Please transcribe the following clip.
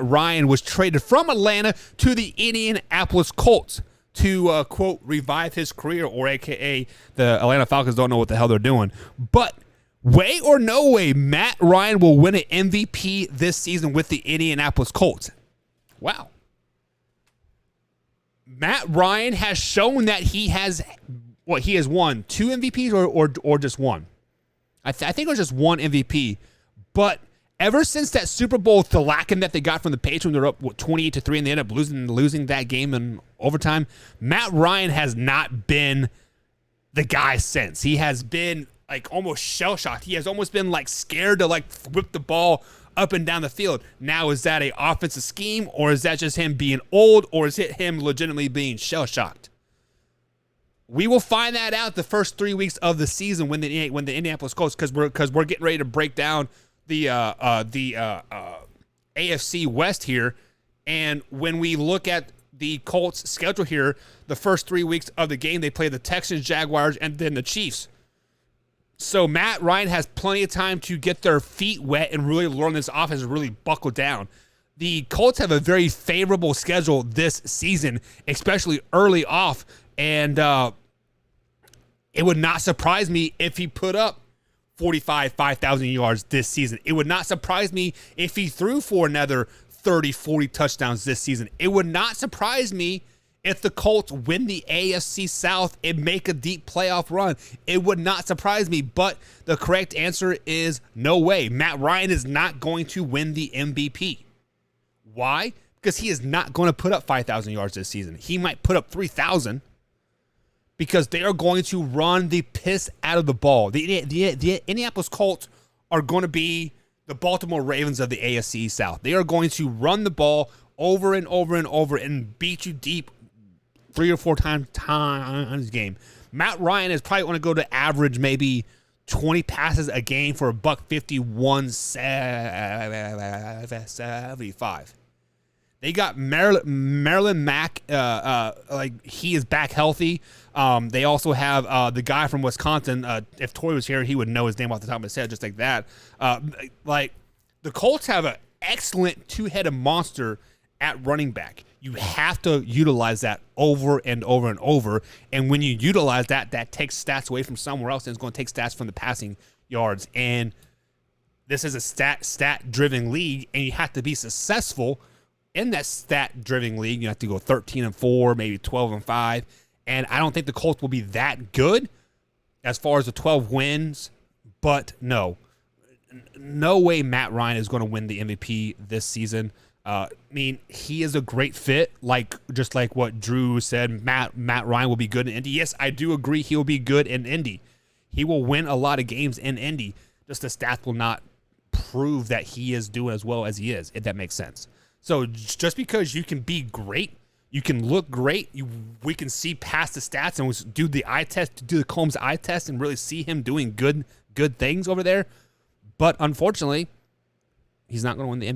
Ryan was traded from Atlanta to the Indianapolis Colts to, quote, revive his career, or AKA the Atlanta Falcons don't know what the hell they're doing. But way or no way, Matt Ryan will win an MVP this season with the Indianapolis Colts. Wow. Matt Ryan has shown that he has won 2 MVPs or just one. I think it was just one MVP. But ever since that Super Bowl thwacking that they got from the Patriots when they were up 28-3 and they ended up losing that game in overtime, Matt Ryan has not been the guy since. He has been like almost shell-shocked. He has almost been like scared to like whip the ball up and down the field. Now, is that an offensive scheme, or is that just him being old, or is it him legitimately being shell-shocked? We will find that out the first 3 weeks of the season when the Indianapolis Colts, because we're getting ready to break down the AFC West here. And when we look at the Colts' schedule here, the first 3 weeks of the game, they play the Texans, Jaguars, and then the Chiefs. So Matt Ryan has plenty of time to get their feet wet and really learn this offense and really buckle down. The Colts have a very favorable schedule this season, especially early off, and it would not surprise me if he put up 5,000 yards this season. It would not surprise me if he threw for another 30, 40 touchdowns this season. It would not surprise me if the Colts win the AFC South and make a deep playoff run. It would not surprise me, but the correct answer is no way. Matt Ryan is not going to win the MVP. Why? Because he is not going to put up 5,000 yards this season. He might put up 3,000 because they are going to run the piss out of the ball. The Indianapolis Colts are going to be the Baltimore Ravens of the AFC South. They are going to run the ball over and over and over and beat you deep 3 or 4 times a game. Matt Ryan is probably going to go to average maybe 20 passes a game for $150, 175. They got Maryland Mack, like he is back healthy. They also have the guy from Wisconsin. If Tori was here, he would know his name off the top of his head, just like that. Like the Colts have an excellent 2-headed monster at running back. You have to utilize that over and over and over. And when you utilize that, that takes stats away from somewhere else, and it's going to take stats from the passing yards. And this is a stat-driven league, and you have to be successful in that stat-driven league. You have to go 13-4, maybe 12-5. And I don't think the Colts will be that good as far as the 12 wins. But no way Matt Ryan is going to win the MVP this season. I mean, he is a great fit, just like what Drew said. Matt Ryan will be good in Indy. Yes, I do agree he will be good in Indy. He will win a lot of games in Indy. Just the stats will not prove that he is doing as well as he is, if that makes sense. So just because you can be great, you can look great, we can see past the stats and do the eye test, do the Combs eye test, and really see him doing good things over there. But unfortunately, he's not going to win the MVP.